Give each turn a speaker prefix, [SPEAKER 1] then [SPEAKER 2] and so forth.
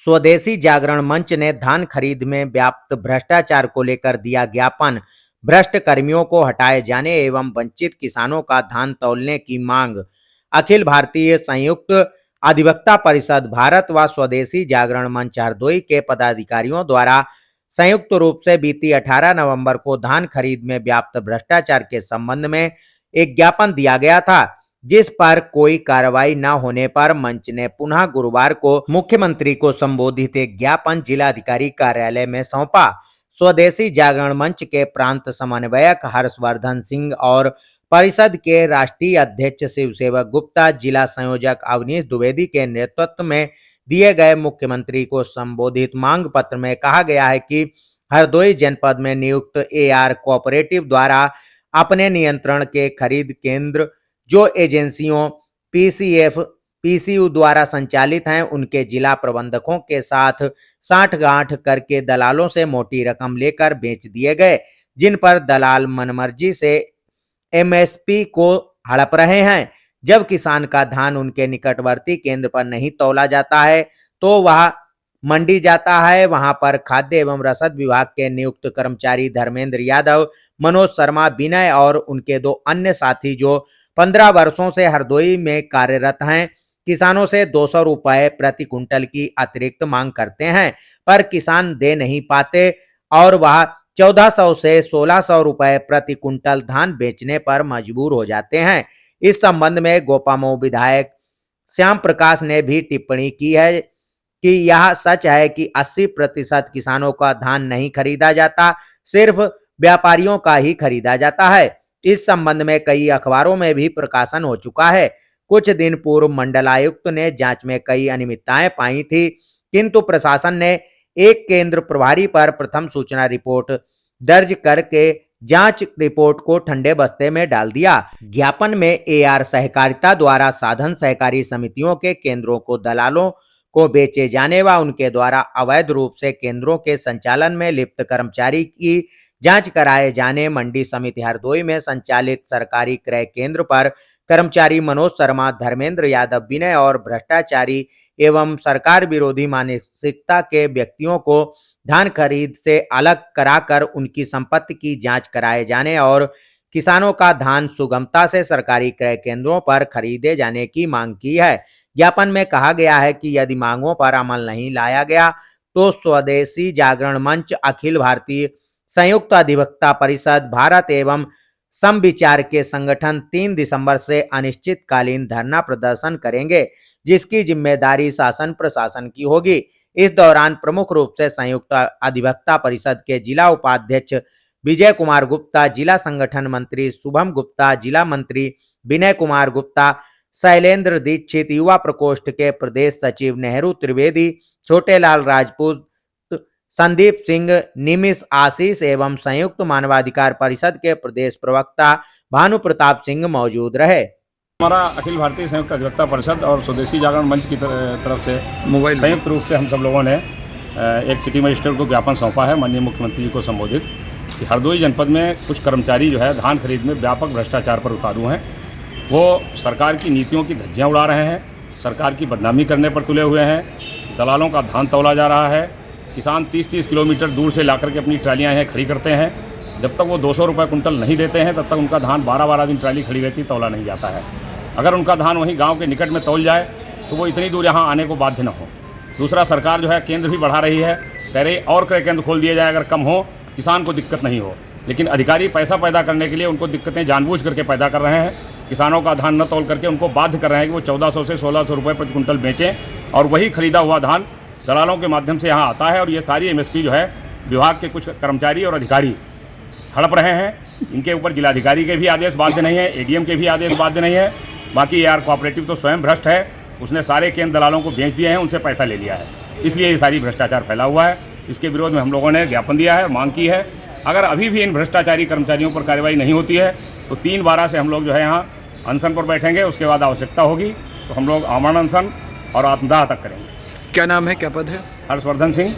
[SPEAKER 1] स्वदेशी जागरण मंच ने धान खरीद में व्याप्त भ्रष्टाचार को लेकर दिया ज्ञापन। भ्रष्ट कर्मियों को हटाए जाने एवं वंचित किसानों का धान तौलने की मांग। अखिल भारतीय संयुक्त अधिवक्ता परिषद भारत व स्वदेशी जागरण मंच हरदोई के पदाधिकारियों द्वारा संयुक्त रूप से बीती 18 नवंबर को धान खरीद में व्याप्त भ्रष्टाचार के संबंध में एक ज्ञापन दिया गया था, जिस पर कोई कार्रवाई न होने पर मंच ने पुनः गुरुवार को मुख्यमंत्री को संबोधित एक ज्ञापन जिलाधिकारी कार्यालय में सौंपा। स्वदेशी जागरण मंच के प्रांत समन्वयक हर्षवर्धन सिंह और परिषद के राष्ट्रीय अध्यक्ष शिवसेवक गुप्ता, जिला संयोजक अवनीश द्विवेदी के नेतृत्व में दिए गए मुख्यमंत्री को संबोधित मांग पत्र में कहा गया है कि हरदोई जनपद में नियुक्त एआर कोऑपरेटिव द्वारा अपने नियंत्रण के खरीद केंद्र जो एजेंसियों पीसीएफ पीसीयू द्वारा संचालित हैं, उनके जिला प्रबंधकों के साथ साठगांठ करके दलालों से मोटी रकम लेकर बेच दिए गए, जिन पर दलाल मनमर्जी से एमएसपी को हड़प रहे हैं। जब किसान का धान उनके निकटवर्ती केंद्र पर नहीं तौला जाता है तो वह मंडी जाता है। वहां पर खाद्य एवं रसद विभाग के नियुक्त कर्मचारी धर्मेंद्र यादव, मनोज शर्मा, विनय और उनके दो अन्य साथी जो 15 वर्षों से हरदोई में कार्यरत हैं, किसानों से 200 रुपए प्रति कुंटल की अतिरिक्त मांग करते हैं, पर किसान दे नहीं पाते और वह 1400 से 1600 रुपए प्रति कुंटल धान बेचने पर मजबूर हो जाते हैं। इस संबंध में गोपामऊ विधायक श्याम प्रकाश ने भी टिप्पणी की है कि यह सच है कि 80% किसानों का धान नहीं खरीदा जाता, सिर्फ व्यापारियों का ही खरीदा जाता है। इस संबंध में कई अखबारों में भी प्रकाशन हो चुका है। कुछ दिन पूर्व मंडलायुक्त ने जांच में कई अनियमितताएं पाई थी, किंतु प्रशासन ने एक केंद्र प्रभारी पर प्रथम सूचना रिपोर्ट दर्ज करके जांच रिपोर्ट को ठंडे बस्ते में डाल दिया। ज्ञापन में एआर सहकारिता द्वारा साधन सहकारी समितियों के केंद्रों को दलालों को बेचे जाने व उनके द्वारा अवैध रूप से केंद्रों के संचालन में लिप्त कर्मचारी की जांच कराए जाने, मंडी समिति हरदोई में संचालित सरकारी क्रय केंद्र पर कर्मचारी मनोज शर्मा, धर्मेंद्र यादव, विनय और भ्रष्टाचारी एवं सरकार विरोधी मानसिकता के व्यक्तियों को धान खरीद से अलग कराकर उनकी संपत्ति की जांच कराए जाने और किसानों का धान सुगमता से सरकारी क्रय केंद्रों पर खरीदे जाने की मांग की है। ज्ञापन में कहा गया है कि यदि मांगों पर अमल नहीं लाया गया तो स्वदेशी जागरण मंच अखिल भारतीय संयुक्त अधिवक्ता परिषद भारत एवं समविचार के संगठन 3 दिसंबर से अनिश्चितकालीन धरना प्रदर्शन करेंगे, जिसकी जिम्मेदारी शासन प्रशासन की होगी। इस दौरान प्रमुख रूप से संयुक्त अधिवक्ता परिषद के जिला उपाध्यक्ष विजय कुमार गुप्ता, जिला संगठन मंत्री शुभम गुप्ता, जिला मंत्री विनय कुमार गुप्ता, शैलेंद्र दीक्षित, युवा प्रकोष्ठ के प्रदेश सचिव नेहरू त्रिवेदी, छोटेलाल राजपूत, संदीप सिंह, निमिष आशीष एवं संयुक्त मानवाधिकार परिषद के प्रदेश प्रवक्ता भानु प्रताप सिंह मौजूद रहे।
[SPEAKER 2] हमारा अखिल भारतीय संयुक्त अधिवक्ता परिषद और स्वदेशी जागरण मंच की तरफ से संयुक्त रूप से हम सब लोगों ने एक सिटी मजिस्ट्रेट को ज्ञापन सौंपा है माननीय मुख्यमंत्री जी को संबोधित कि हरदोई जनपद में कुछ कर्मचारी जो है धान खरीद में व्यापक भ्रष्टाचार पर उतारू हैं। वो सरकार की नीतियों की धज्जियाँ उड़ा रहे हैं, सरकार की बदनामी करने पर तुले हुए हैं, दलालों का धान तौला जा रहा है। किसान 30-30 किलोमीटर दूर से लाकर के अपनी ट्रालियाँ यहाँ खड़ी करते हैं। जब तक वो 200 रुपये कुंटल नहीं देते हैं तब तक उनका धान 12-12 दिन ट्राली खड़ी रहती, तौला नहीं जाता है। अगर उनका धान वहीं गांव के निकट में तौल जाए तो वो इतनी दूर यहाँ आने को बाध्य न हो। दूसरा, सरकार जो है केंद्र भी बढ़ा रही है, कह रही और क्रय केंद्र खोल दिए जाए, अगर कम हो किसान को दिक्कत नहीं हो। लेकिन अधिकारी पैसा पैदा करने के लिए उनको दिक्कतें जानबूझ करके पैदा कर रहे हैं। किसानों का धान न तौल करके उनको बाध्य कर रहे हैं कि वो 1400 से 1600 रुपये प्रति कुंटल बेचें और वही खरीदा हुआ धान दलालों के माध्यम से यहाँ आता है। और ये सारी एमएसपी जो है विभाग के कुछ कर्मचारी और अधिकारी हड़प रहे हैं। इनके ऊपर जिलाधिकारी के भी आदेश बाध्य नहीं है, एडीएम के भी आदेश बाध्य नहीं है। बाकी एआर कोऑपरेटिव तो स्वयं भ्रष्ट है, उसने सारे केंद्र दलालों को बेच दिए हैं, उनसे पैसा ले लिया है, इसलिए ये सारी भ्रष्टाचार फैला हुआ है। इसके विरोध में हम लोगों ने ज्ञापन दिया है, मांग की है। अगर अभी भी इन भ्रष्टाचारी कर्मचारियों पर कार्रवाई नहीं होती है तो 3/12 से हम लोग जो है यहाँ अनशन पर बैठेंगे। उसके बाद आवश्यकता होगी तो हम लोग आमरण अनशन और आत्मदाह तक करेंगे।
[SPEAKER 3] क्या नाम है, क्या पद है?
[SPEAKER 2] हर्षवर्धन सिंह।